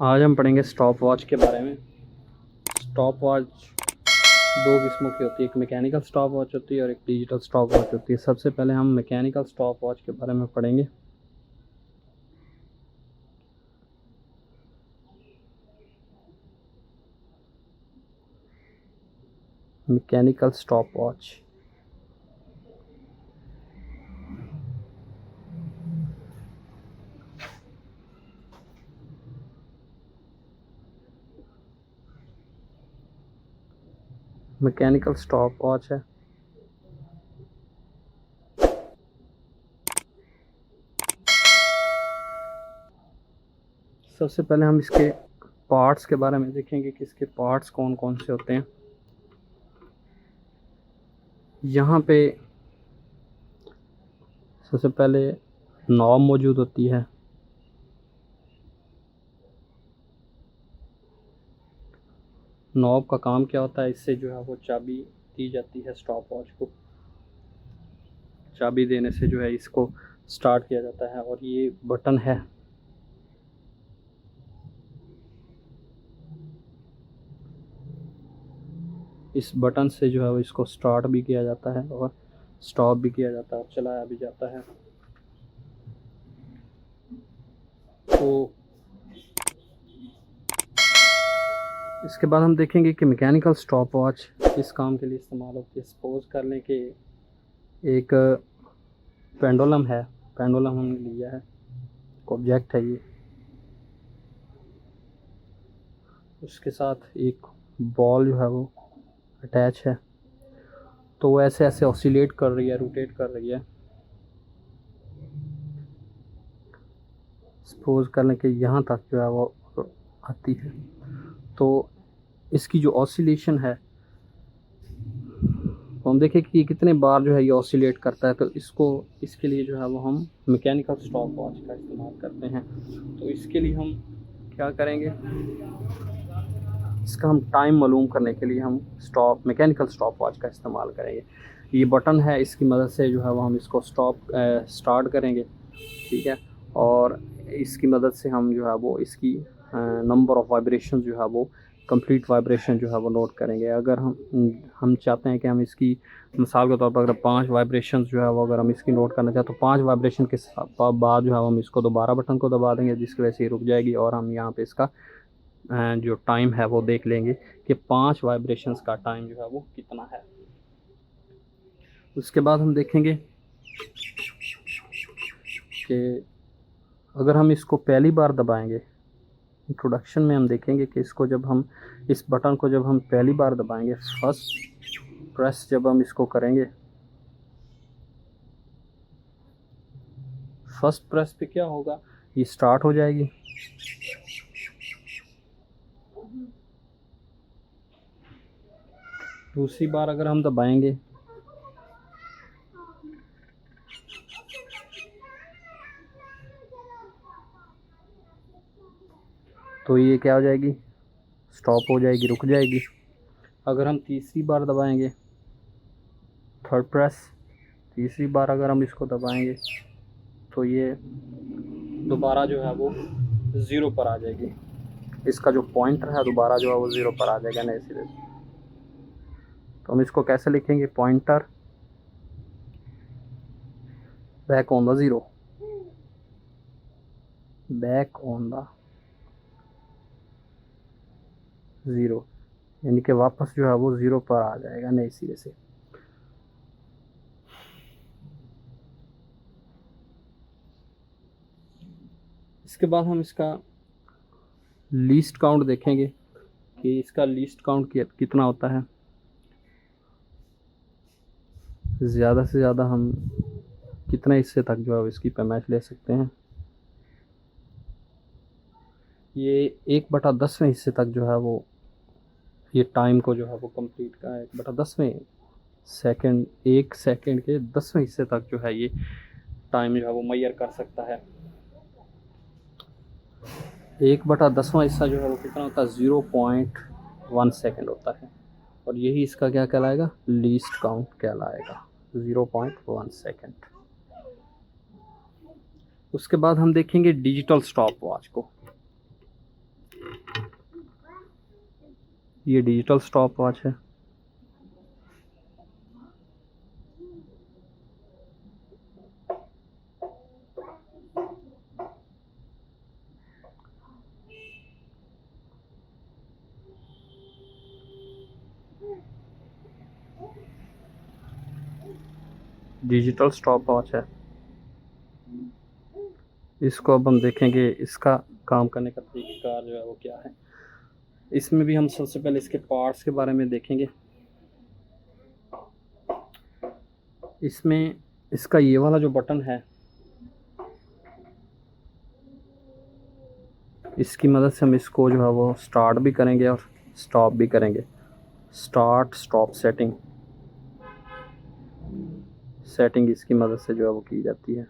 आज हम पढ़ेंगे स्टॉप वॉच के बारे में। स्टॉप वॉच दो किस्मों की होती है, एक मैकेनिकल स्टॉप वॉच होती है और एक डिजिटल स्टॉप वॉच होती है। सबसे पहले हम मैकेनिकल स्टॉप वॉच के बारे में पढ़ेंगे। Mechanical stop watch mechanical stop watch है सबसे पहले हम इसके पार्ट्स के बारे में देखेंगे कि इसके पार्ट्स कौन कौन से होते हैं। यहाँ पे सबसे पहले नॉब मौजूद होती है। नॉब का काम क्या होता है, इससे जो है वो चाबी दी जाती है स्टॉप वॉच को। चाबी देने से जो है इसको स्टार्ट किया जाता है। और ये बटन है, इस बटन से जो है वो इसको स्टार्ट भी किया जाता है और स्टॉप भी किया जाता है और चलाया भी जाता है। तो इसके बाद हम देखेंगे कि मैकेनिकल स्टॉप वॉच किस काम के लिए इस्तेमाल होती है। सपोज कर लें कि एक पेंडुलम है, पेंडुलम हमने लिया है, ऑब्जेक्ट है ये, उसके साथ एक बॉल जो है वो अटैच है। तो वो ऐसे ऐसे ऑसिलेट कर रही है, रोटेट कर रही है। सपोज कर लें कि यहाँ तक जो है वो आती है। तो इसकी जो ऑसिलेशन है, तो हम देखें कि कितने बार जो है ये ऑसिलेट करता है। तो इसको इसके लिए जो है वो हम मैकेनिकल स्टॉप वॉच का इस्तेमाल करते हैं। तो इसके लिए हम क्या करेंगे, इसका हम टाइम मालूम करने के लिए हम मैकेनिकल स्टॉप वॉच का इस्तेमाल करेंगे। ये बटन है, इसकी मदद से जो है वो हम इसको स्टार्ट करेंगे, ठीक है। और इसकी मदद से हम जो है वो इसकी नंबर ऑफ़ वाइब्रेशन जो है वो कंप्लीट वाइब्रेशन जो है वो नोट करेंगे। अगर हम चाहते हैं कि हम इसकी मिसाल के तौर पर अगर 5 वाइब्रेशन जो है वो अगर हम इसकी नोट करना चाहें तो 5 वाइब्रेशन के बाद जो है हम इसको दोबारा बटन को दबा देंगे, जिसकी वजह से ये रुक जाएगी और हम यहाँ पे इसका जो टाइम है वो देख लेंगे कि 5 वाइब्रेशंस का टाइम जो है वो कितना है। उसके बाद हम देखेंगे कि अगर हम इसको पहली बार दबाएंगे, इंट्रोडक्शन में हम देखेंगे कि इसको जब हम इस बटन को जब हम पहली बार दबाएंगे, फर्स्ट प्रेस जब हम इसको करेंगे, फर्स्ट प्रेस पे क्या होगा, ये स्टार्ट हो जाएगी। दूसरी बार अगर हम दबाएंगे तो ये क्या हो जाएगी, स्टॉप हो जाएगी, रुक जाएगी। अगर हम तीसरी बार दबाएंगे, थर्ड प्रेस, तीसरी बार अगर हम इसको दबाएंगे तो ये दोबारा जो है वो ज़ीरो पर आ जाएगी। इसका जो पॉइंटर है दोबारा जो है वो ज़ीरो पर आ जाएगा नए सिरे से। तो हम इसको कैसे लिखेंगे, pointer back on the zero, back on the zero, यानी कि वापस जो है वो ज़ीरो पर आ जाएगा नए सिरे से। इसके बाद हम इसका लीस्ट काउंट देखेंगे कि इसका लीस्ट काउंट कितना होता है। ज़्यादा से ज़्यादा हम कितने हिस्से तक जो है इसकी पैमाइश ले सकते हैं। ये 1/10वें हिस्से तक जो है वो ये टाइम को जो है वो कंप्लीट का 1/10वें सेकंड, 1 सेकंड के 10वें हिस्से तक जो है ये टाइम जो है वो मैयर कर सकता है। 1/10वां हिस्सा जो है वो कितना होता है, 0.1 सेकंड होता है। और यही इसका क्या कहलाएगा, लीस्ट काउंट कहलाएगा, 0.1 सेकंड। उसके बाद हम देखेंगे डिजिटल स्टॉप वॉच को। ये डिजिटल स्टॉप वॉच है। डिजिटल स्टॉप वॉच है। इसको अब हम देखेंगे इसका काम करने का तरीका जो है वो क्या है। इसमें भी हम सबसे पहले इसके पार्ट्स के बारे में देखेंगे। इसमें इसका ये वाला जो बटन है, इसकी मदद से हम इसको जो है वो स्टार्ट भी करेंगे और स्टॉप भी करेंगे। स्टार्ट स्टॉप सेटिंग इसकी मदद से जो है वो की जाती है।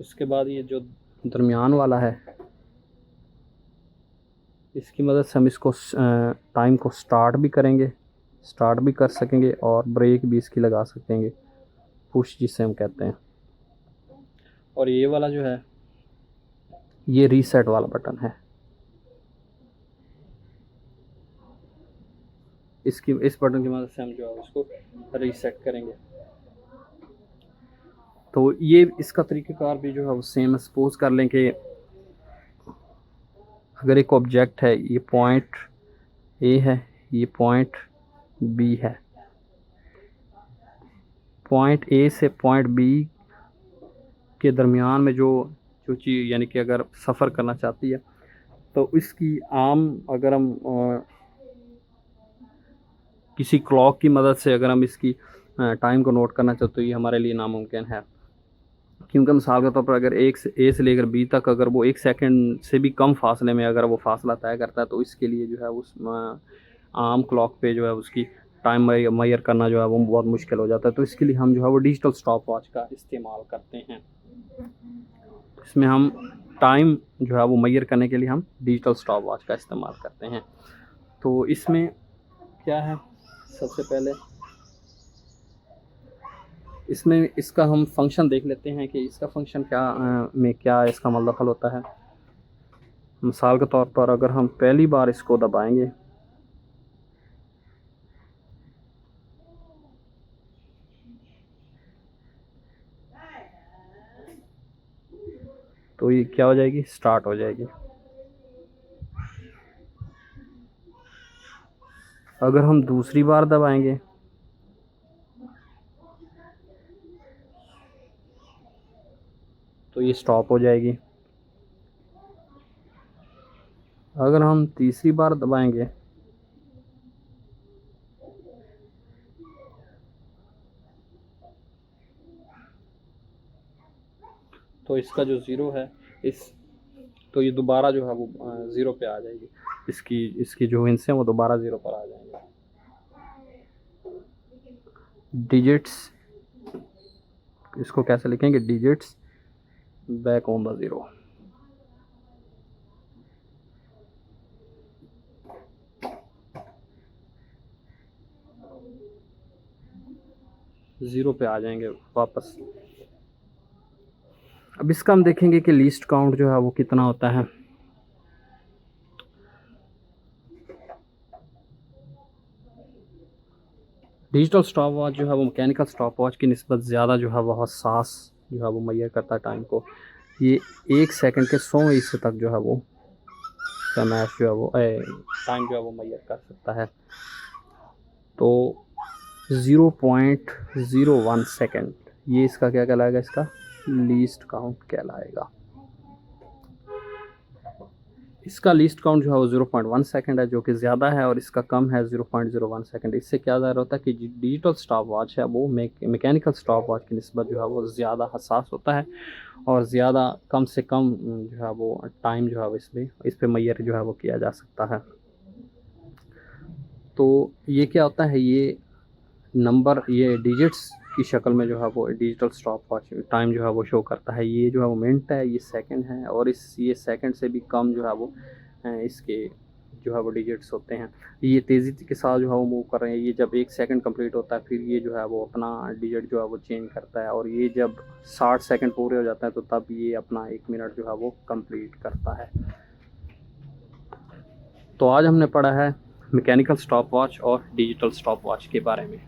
उसके बाद ये जो दरमियान वाला है, इसकी मदद से हम इसको टाइम को स्टार्ट भी कर सकेंगे और ब्रेक भी इसकी लगा सकेंगे, पुश जिसे हम कहते हैं। और ये वाला जो है ये रीसेट वाला बटन है। इस बटन की मदद से हम जो है उसको रीसेट करेंगे। तो ये इसका तरीक़ाकार भी जो है वो सेम। सपोज कर लें कि अगर एक ऑब्जेक्ट है, ये पॉइंट ए है, ये पॉइंट बी है। पॉइंट ए से पॉइंट बी के दरमियान में जो चीज़ यानी कि अगर सफ़र करना चाहती है तो इसकी आम अगर हम किसी क्लॉक की मदद से अगर हम इसकी टाइम को नोट करना चाहते तो ये हमारे लिए नामुमकिन है। क्योंकि मिसाल के तौर पर अगर ए से लेकर बी तक अगर वो 1 सेकंड से भी कम फासले में अगर वो फासला तय करता है तो इसके लिए जो है उस आम क्लॉक पे जो है उसकी टाइम मैयर करना जो है वो बहुत मुश्किल हो जाता है। तो इसके लिए हम जो है वो डिजिटल स्टॉप वॉच का इस्तेमाल करते हैं। इसमें हम टाइम जो है वो मैयर करने के लिए हम डिजिटल स्टॉप वॉच का इस्तेमाल करते हैं। तो इसमें क्या है, सबसे पहले इसमें इसका हम फंक्शन देख लेते हैं कि इसका फंक्शन क्या इसका मतलब हल होता है। मिसाल के तौर पर अगर हम पहली बार इसको दबाएंगे तो ये क्या हो जाएगी, स्टार्ट हो जाएगी। अगर हम दूसरी बार दबाएंगे तो ये स्टॉप हो जाएगी। अगर हम तीसरी बार दबाएंगे तो इसका जो ज़ीरो है तो ये दोबारा जो है वो ज़ीरो पे आ जाएगी। इसकी जो हिंस हैं वो दोबारा ज़ीरो पर आ जाएंगे। डिजिट्स, इसको कैसे लिखेंगे, digits back on the zero. Zero पे आ जाएंगे वापस। अब इसका हम देखेंगे कि लीस्ट काउंट जो है वो कितना होता है। डिजिटल स्टॉप वॉच जो है वो मैकेनिकल स्टॉप वॉच की निस्बत ज़्यादा जो है वो हसास जो है वो मैयर करता है टाइम को। ये 1 सेकंड के 100 हिस्से तक जो है वो पैमाइश जो है वो टाइम जो है वो मैयर कर सकता है। तो 0.01 सेकंड ये इसका क्या कहलाएगा, इसका लीस्ट काउंट कहलाएगा। इसका लीस्ट काउंट जो है वो 0.1 सेकंड है, जो कि ज़्यादा है, और इसका कम है 0.01 सेकंड। इससे क्या ज़ाहिर होता है कि डिजिटल स्टॉप वॉच है वो मैकेनिकल स्टॉप वॉच की निस्बत जो है वो ज़्यादा हसास होता है और ज़्यादा कम से कम जो है वो टाइम जो है वो इस पर मैयर जो है वो किया जा सकता है। तो ये क्या होता है, ये नंबर ये डिजिट्स की शक्ल में जो है वो डिजिटल स्टॉप वॉच टाइम जो है वो शो करता है। ये जो है वो मिनट है, ये सेकंड है, और ये सेकंड से भी कम जो है वो इसके जो है वो डिजिट्स होते हैं। ये तेज़ी के साथ जो है वो मूव कर रहे हैं। ये जब 1 सेकंड कंप्लीट होता है फिर ये जो है वो अपना डिजिट जो है वो चेंज करता है, और ये जब 60 सेकंड पूरे हो जाता है तो तब ये अपना 1 मिनट जो है वो कंप्लीट करता है। तो आज हमने पढ़ा है मैकेनिकल स्टॉप वॉच और डिजिटल स्टॉप वॉच के बारे में।